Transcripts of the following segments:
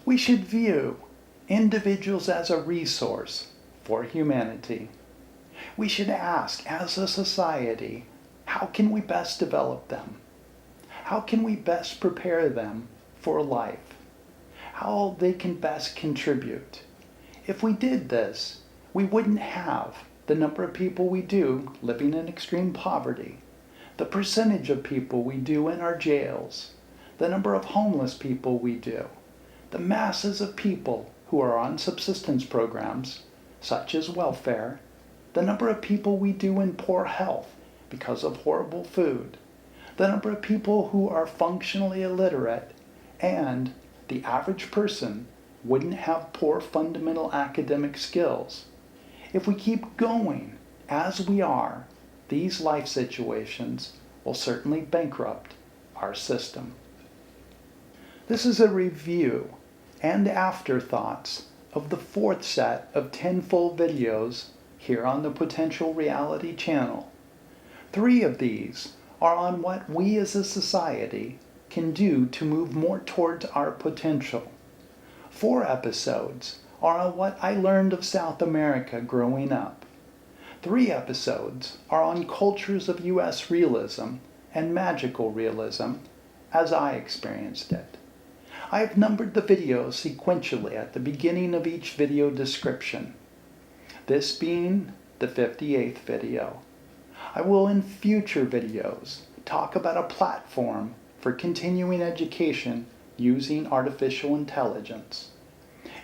We should view individuals as a resource for humanity. We should ask, as a society, how can we best develop them? How can we best prepare them for life? How they can best contribute? If we did this, we wouldn't have the number of people we do living in extreme poverty, the percentage of people we do in our jails, the number of homeless people we do, the masses of people who are on subsistence programs, such as welfare, the number of people we do in poor health because of horrible food, the number of people who are functionally illiterate, and the average person wouldn't have poor fundamental academic skills. If we keep going as we are, these life situations will certainly bankrupt our system. This is a review and afterthoughts of the fourth set of 10 full videos here on the Potential Reality channel. 3 of these are on what we as a society can do to move more towards our potential. 4 episodes are on what I learned of South America growing up. 3 episodes are on cultures of U.S. realism and magical realism as I experienced it. I have numbered the videos sequentially at the beginning of each video description, this being the 58th video. I will in future videos talk about a platform for continuing education using artificial intelligence.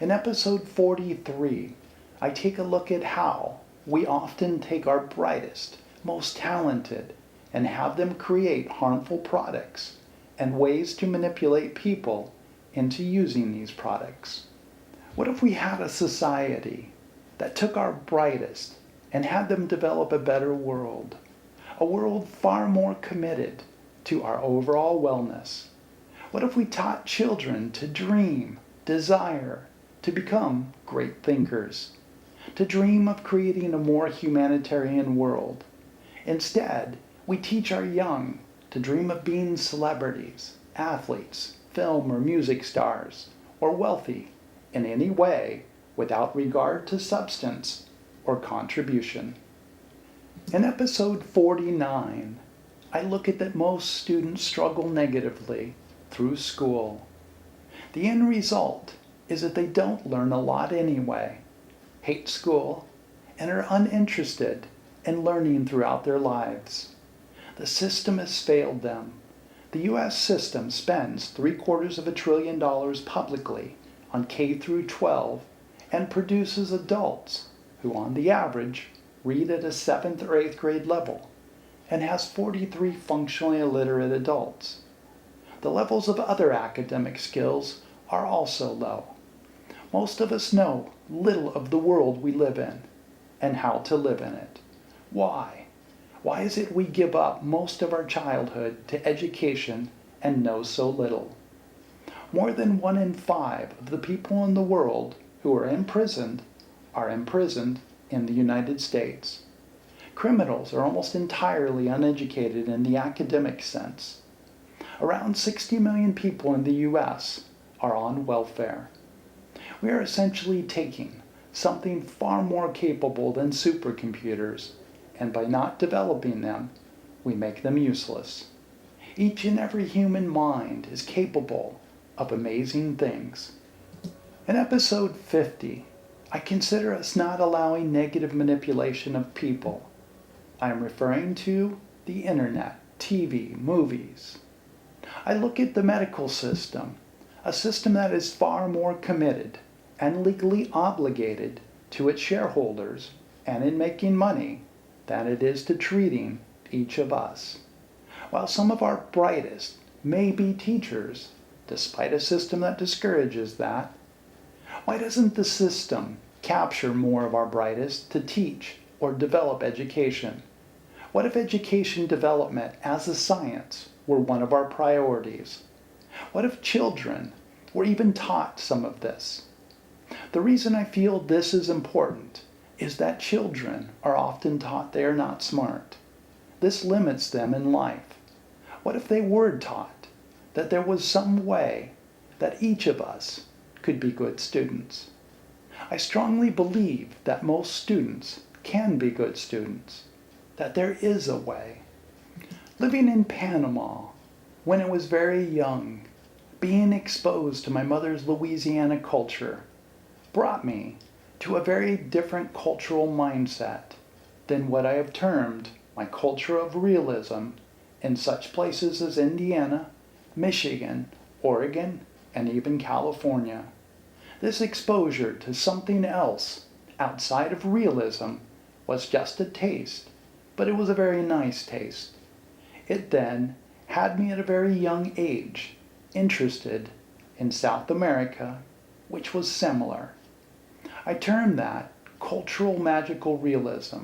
In episode 43, I take a look at how we often take our brightest, most talented, and have them create harmful products and ways to manipulate people into using these products. What if we had a society that took our brightest and had them develop a better world? A world far more committed to our overall wellness. What if we taught children to dream, desire, to become great thinkers, to dream of creating a more humanitarian world? Instead, we teach our young to dream of being celebrities, athletes, film or music stars, or wealthy in any way without regard to substance or contribution. In episode 49, I look at that most students struggle negatively through school. The end result is that they don't learn a lot anyway, hate school, and are uninterested in learning throughout their lives. The system has failed them. The U.S. system spends $750 billion publicly on K through 12 and produces adults who, on the average, read at a 7th or 8th grade level and has 43 functionally illiterate adults. The levels of other academic skills are also low. Most of us know little of the world we live in and how to live in it. Why? Why is it we give up most of our childhood to education and know so little? More than 1 in 5 of the people in the world who are imprisoned in the United States. Criminals are almost entirely uneducated in the academic sense. Around 60 million people in the U.S. are on welfare. We are essentially taking something far more capable than supercomputers, and by not developing them, we make them useless. Each and every human mind is capable of amazing things. In episode 50, I consider us not allowing negative manipulation of people. I am referring to the internet, TV, movies. I look at the medical system, a system that is far more committed and legally obligated to its shareholders and in making money than it is to treating each of us. While some of our brightest may be teachers, despite a system that discourages that, why doesn't the system capture more of our brightest to teach or develop education? What if education development as a science were one of our priorities? What if children were even taught some of this? The reason I feel this is important is that children are often taught they are not smart. This limits them in life. What if they were taught that there was some way that each of us could be good students. I strongly believe that most students can be good students, that there is a way. Living in Panama, when I was very young, being exposed to my mother's Louisiana culture, brought me to a very different cultural mindset than what I have termed my culture of realism in such places as Indiana, Michigan, Oregon, and even California. This exposure to something else outside of realism was just a taste, but it was a very nice taste. It then had me at a very young age interested in South America, which was similar. I term that cultural magical realism.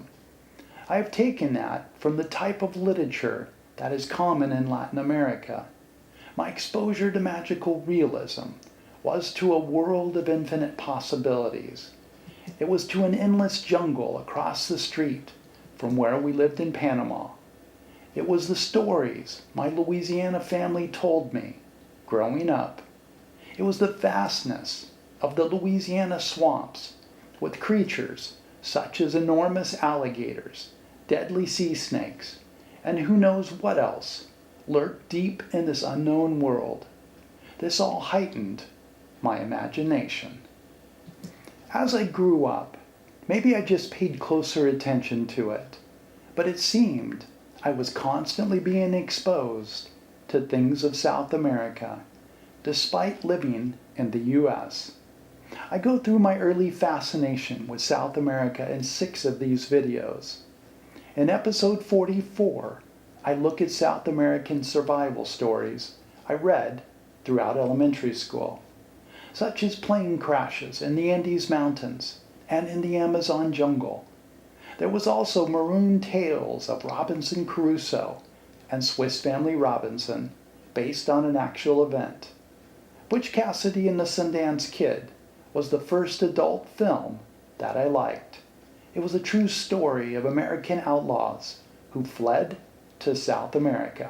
I have taken that from the type of literature that is common in Latin America. My exposure to magical realism was to a world of infinite possibilities. It was to an endless jungle across the street from where we lived in Panama. It was the stories my Louisiana family told me growing up. It was the vastness of the Louisiana swamps with creatures such as enormous alligators, deadly sea snakes, and who knows what else lurked deep in this unknown world. This all heightened my imagination. As I grew up, maybe I just paid closer attention to it, but it seemed I was constantly being exposed to things of South America, despite living in the U.S. I go through my early fascination with South America in 6 of these videos. In episode 44, I look at South American survival stories I read throughout elementary school, such as plane crashes in the Andes Mountains and in the Amazon jungle. There was also maroon tales of Robinson Crusoe and Swiss Family Robinson, based on an actual event. Butch Cassidy and the Sundance Kid was the first adult film that I liked. It was a true story of American outlaws who fled to South America.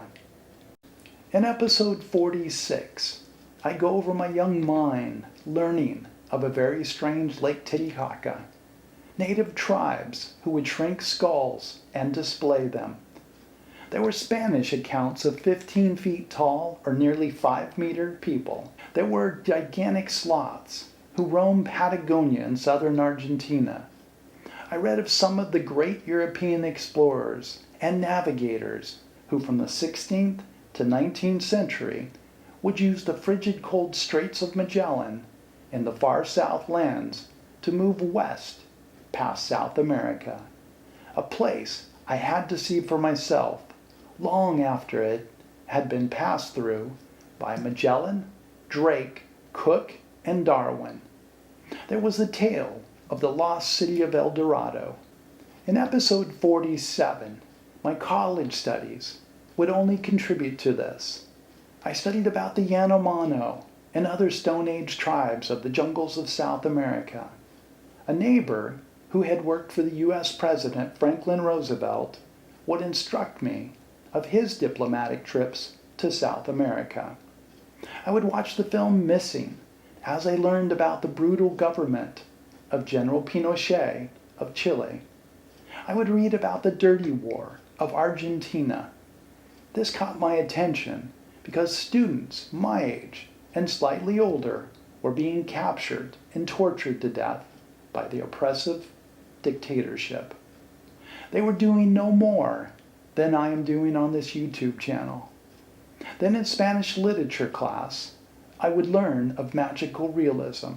In episode 46, I go over my young mind learning of a very strange Lake Titicaca, native tribes who would shrink skulls and display them. There were Spanish accounts of 15 feet tall or nearly 5-meter people. There were gigantic sloths who roamed Patagonia in southern Argentina. I read of some of the great European explorers and navigators who from the 16th to 19th century would use the frigid cold Straits of Magellan in the far south lands to move west past South America, a place I had to see for myself long after it had been passed through by Magellan, Drake, Cook, and Darwin. There was the tale of the lost city of El Dorado. In episode 47, my college studies would only contribute to this. I studied about the Yanomamo and other Stone Age tribes of the jungles of South America. A neighbor who had worked for the U.S. President Franklin Roosevelt would instruct me of his diplomatic trips to South America. I would watch the film Missing as I learned about the brutal government of General Pinochet of Chile. I would read about the dirty war of Argentina. This caught my attention because students my age and slightly older were being captured and tortured to death by the oppressive dictatorship. They were doing no more than I am doing on this YouTube channel. Then in Spanish literature class, I would learn of magical realism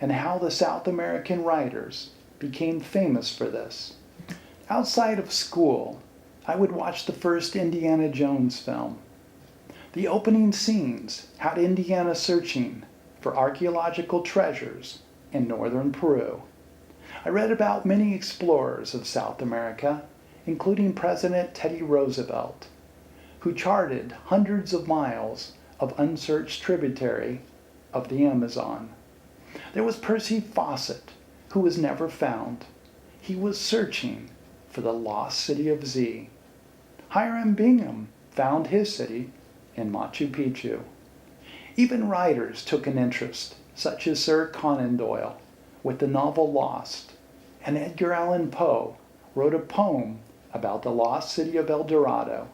and how the South American writers became famous for this. Outside of school, I would watch the first Indiana Jones film. The opening scenes had Indiana searching for archaeological treasures in northern Peru. I read about many explorers of South America, including President Teddy Roosevelt, who charted hundreds of miles of unsearched tributary of the Amazon. There was Percy Fawcett, who was never found. He was searching for the lost city of Z. Hiram Bingham found his city in Machu Picchu. Even writers took an interest such as Sir Conan Doyle with the novel Lost, and Edgar Allan Poe wrote a poem about the lost city of El Dorado.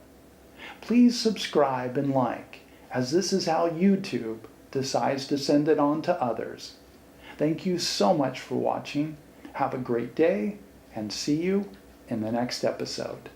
Please subscribe and like, as this is how YouTube decides to send it on to others. Thank you so much for watching. Have a great day, and see you in the next episode.